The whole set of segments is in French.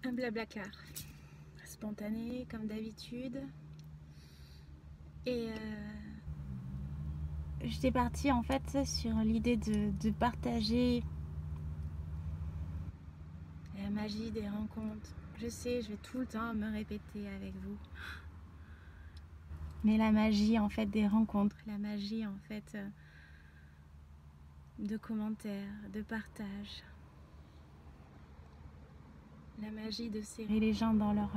Un blablacar. Spontané comme d'habitude. Et j'étais partie en fait sur l'idée de partager la magie des rencontres. Je sais, je vais tout le temps me répéter avec vous. Mais la magie en fait des rencontres, la magie en fait de commentaires, de partage. La magie de serrer les gens dans leur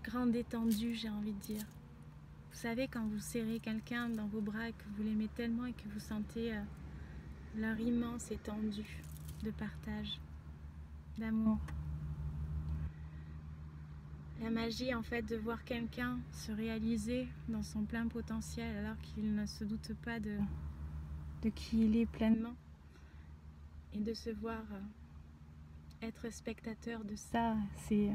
grande étendue, j'ai envie de dire. Vous savez, quand vous serrez quelqu'un dans vos bras et que vous l'aimez tellement et que vous sentez leur immense étendue de partage, d'amour. La magie en fait de voir quelqu'un se réaliser dans son plein potentiel alors qu'il ne se doute pas de qui il est pleinement. Et de se voir être spectateur de ça, c'est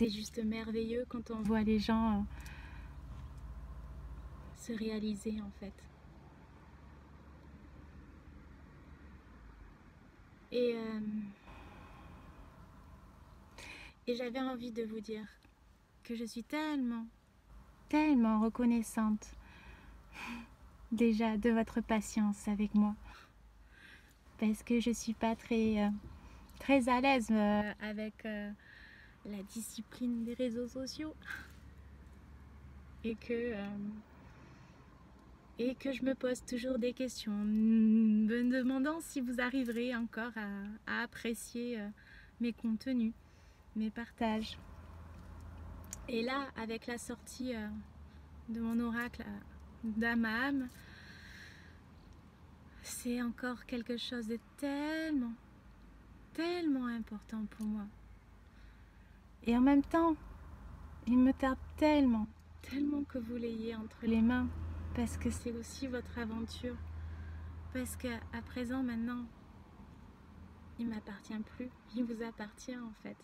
juste merveilleux quand on voit les gens se réaliser en fait. Et j'avais envie de vous dire que je suis tellement reconnaissante déjà de votre patience avec moi. Parce que je suis pas très à l'aise avec la discipline des réseaux sociaux. Et que je me pose toujours des questions, me demandant si vous arriverez encore à apprécier mes contenus, mes partages. Et là, avec la sortie de mon oracle d'âme à âme, c'est encore quelque chose de tellement important pour moi. Et en même temps, il me tarde tellement que vous l'ayez entre les mains, parce que c'est aussi votre aventure. Parce qu'à présent, maintenant, il m'appartient plus, il vous appartient en fait.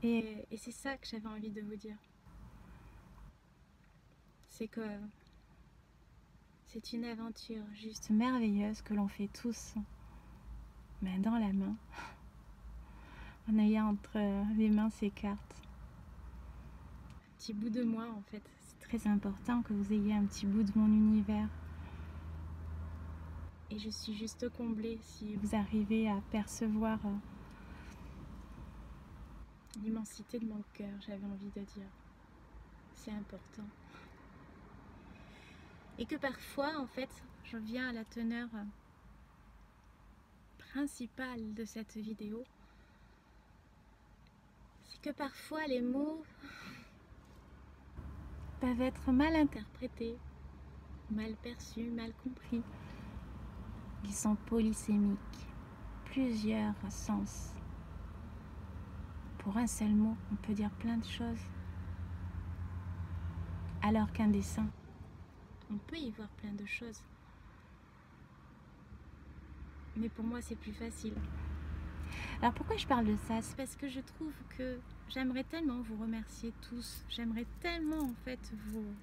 Et c'est ça que j'avais envie de vous dire. C'est que c'est une aventure juste merveilleuse que l'on fait tous, main dans la main, en ayant entre les mains ces cartes. Un petit bout de moi en fait. C'est très important que vous ayez un petit bout de mon univers. Et je suis juste comblée si vous arrivez à percevoir l'immensité de mon cœur, j'avais envie de dire. C'est important. Et que parfois, en fait, je viens à la teneur principale de cette vidéo. C'est que parfois les mots peuvent être mal interprétés, mal perçus, mal compris. Ils sont polysémiques, plusieurs sens. Pour un seul mot, on peut dire plein de choses. Alors qu'un dessin, on peut y voir plein de choses. Mais pour moi, c'est plus facile. Alors pourquoi je parle de ça? C'est parce que je trouve que j'aimerais tellement vous remercier tous. J'aimerais tellement en fait vous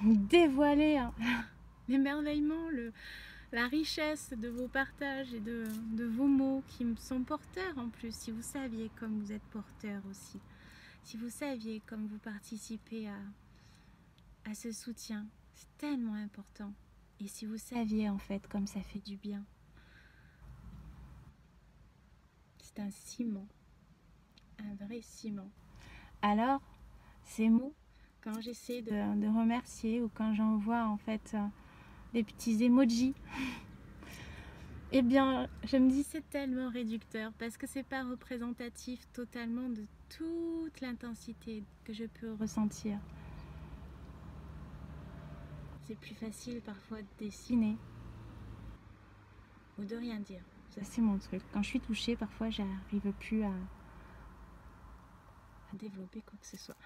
dévoiler l'émerveillement, la richesse de vos partages et de vos mots qui me sont porteurs en plus. Si vous saviez comme vous êtes porteurs aussi. Si vous saviez comme vous participez à ce soutien. C'est tellement important. Et si vous saviez en fait comme ça fait du bien. C'est un ciment. Un vrai ciment. Alors, ces mots, quand j'essaie de remercier ou quand j'envoie en fait des petits emojis, eh bien, je me dis c'est tellement réducteur parce que c'est pas représentatif totalement de toute l'intensité que je peux ressentir. C'est plus facile parfois de dessiner ou de rien dire. Ça, c'est mon truc. Quand je suis touchée, parfois, j'arrive plus à développer quoi que ce soit.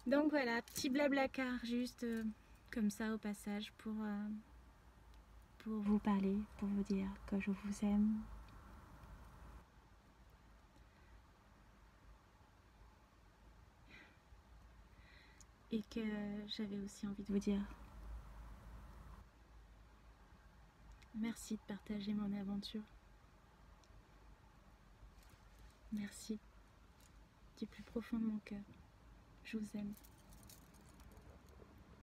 Donc voilà, petit blablacar juste comme ça au passage pour vous parler, pour vous dire que je vous aime. Et que j'avais aussi envie de vous dire Merci de partager mon aventure. Merci du plus profond de mon cœur. Je vous aime.